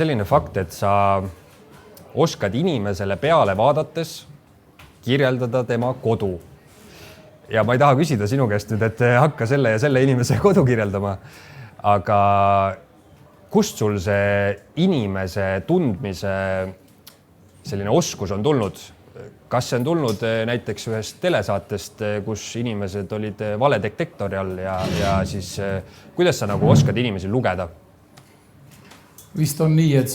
Selline fakt, et sa oskad inimesele peale vaadates kirjeldada tema kodu. Ja ma ei taha küsida sinu käest nüüd, et hakka selle ja selle inimese kodu kirjeldama. Aga kust sul see inimese tundmise selline oskus on tulnud? Kas see on tulnud näiteks ühest telesaatest, kus inimesed olid valedetektori all ja siis kuidas sa nagu oskad inimesi lugeda? Vist on nii, et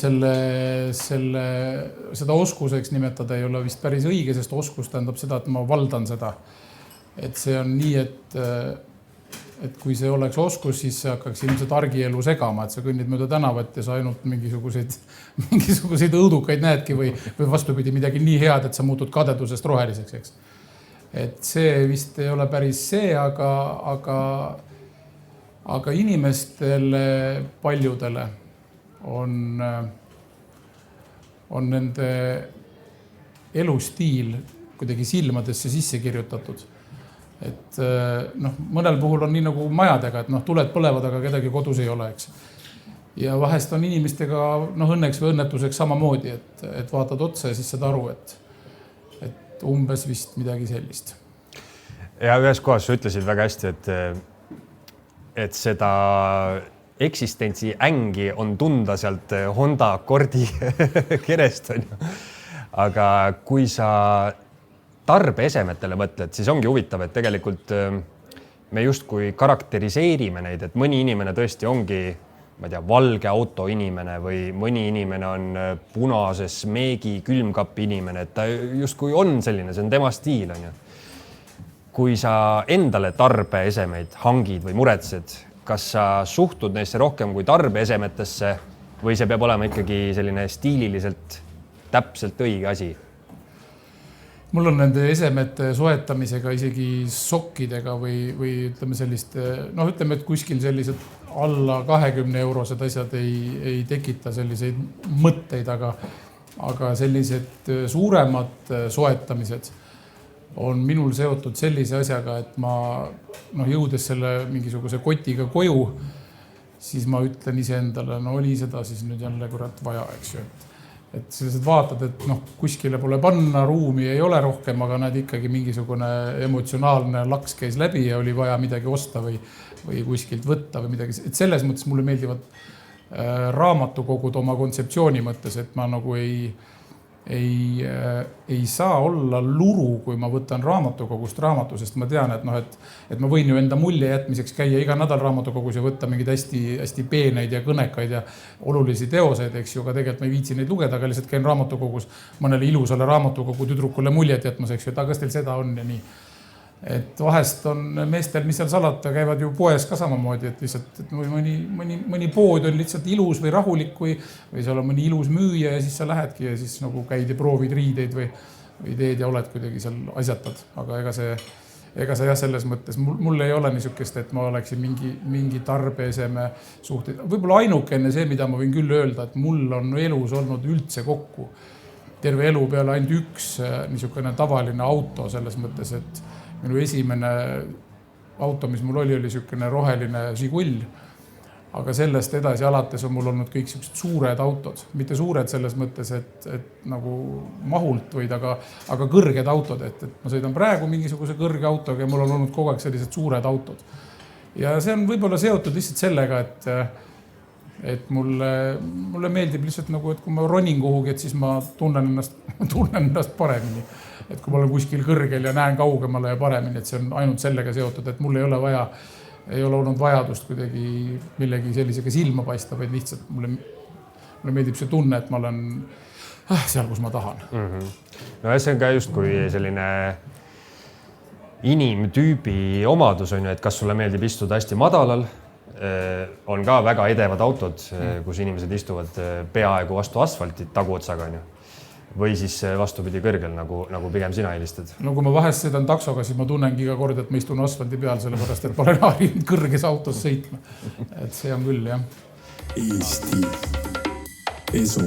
seda oskuseks nimetada ei ole vist päris õige, sest oskus tähendab seda, et ma valdan seda. Et see on nii, et kui see oleks oskus, siis see hakkaks ilmselt argielu segama, et sa kõnnid mööda tänavat ja sa ainult mingisuguseid õudukaid näedki või vastupidi midagi nii head, et sa muutud kadedusest roheliseks. Eks. Et see vist ei ole päris see, aga inimestele paljudele on nende elustiil kuidagi silmadesse sisse kirjutatud. Et mõnel puhul on nii nagu majadega, et tuled põlevad, aga kedagi kodus ei ole, eks. Ja vahest on inimestega õnneks või õnnetuseks samamoodi, et vaatad otsa ja siis saad aru, et umbes vist midagi sellist. Ja ühes kohas sa ütlesid väga hästi, et seda eksistentsi ängi on tunda sealt Honda Accordi kerest. Aga kui sa tarbeesemetele mõtled, siis ongi huvitav, et tegelikult me justkui karakteriseerime neid, et mõni inimene tõesti ongi, ma ei tea, valge auto inimene või mõni inimene on punase smeegi külmkapi inimene, et ta justkui on selline, see on tema stiil. Kui sa endale tarbeesemeid hangid või muretsed, kas sa suhtud neisse rohkem kui tarbeesemetesse või see peab olema ikkagi selline stiililiselt täpselt õige asi? Mul on nende esemete soetamisega isegi sokkidega või ütleme selliste, ütleme, et kuskil sellised alla 20 eurosed asjad ei tekita selliseid mõtteid, aga sellised suuremad soetamised on minul seotud sellise asjaga, et ma jõudes selle mingisuguse kotiga koju, siis ma ütlen iseendale, oli seda siis nüüd jälle kurat vaja, eks ju. Et sellised vaatad, et kuskile pole panna, ruumi ei ole rohkem, aga näed ikkagi mingisugune emotsionaalne laks käis läbi ja oli vaja midagi osta või kuskilt võtta või midagi. Et selles mõttes mulle meeldivad raamatukogud oma kontseptsiooni mõttes, et ma nagu ei saa olla luru, kui ma võtan raamatukogust raamatu, sest ma tean, et ma võin ju enda mulje jätmiseks käia iga nädal raamatukogus ja võtta mingid hästi peeneid ja kõnekaid ja olulisi teoseid, eks ju, aga tegelikult ma ei viitsi neid lugeda, aga lihtsalt käin raamatukogus mõnele ilusale raamatukogu tüdrukule muljet jätmas, eks ju, et kas teil seda on ja nii. Et vahest on meestel, mis seal salata, käivad ju poes ka samamoodi, et lihtsalt et mõni pood on lihtsalt ilus või rahulik või seal on mõni ilus müüja ja siis sa lähedki ja siis nagu käid ja proovid riideid või teed ja oled kuidagi seal asjatad. Aga ega sa jah selles mõttes, mul ei ole niisugust, et ma oleksin mingi tarbeeseme suhteid. Võib-olla ainukene see, mida ma võin küll öelda, et mul on elus olnud üldse kokku terve elu peale ainult üks niisugune tavaline auto selles mõttes, et minu esimene auto, mis mul oli niisugune roheline Žigull, aga sellest edasi alates on mul olnud kõik suured autod. Mitte suured selles mõttes, et nagu mahult võid, aga kõrged autod. Et ma sõidan praegu mingisuguse kõrge autoga ja mul on olnud kogu aeg sellised suured autod. Ja see on võib-olla seotud lihtsalt sellega, et mulle meeldib lihtsalt nagu, et kui ma ronin kuhugi, et siis ma tunnen ennast paremini. Et kui ma olen kuskil kõrgel ja näen kaugemale ja paremini, et see on ainult sellega seotud, et mul ei ole olnud vajadust kuidagi millegi sellisega silma paista, vaid lihtsalt mulle meeldib see tunne, et ma olen seal, kus ma tahan. No see on ka just kui selline inimtüübi omadus on ju, et kas sulle meeldib istuda hästi madalal, on ka väga edevad autod, kus inimesed istuvad peaaegu vastu asfalti taguotsaga on ju. Või siis vastupidi kõrgel, nagu pigem sina eelistad? No kui ma vahest sõidan taksoga, siis ma tunnengi iga kord, et ma istun asfaldi peal, sellepärast, et ma olen harjunud kõrges autos sõitma. Et see on küll, jah. Eesti esu.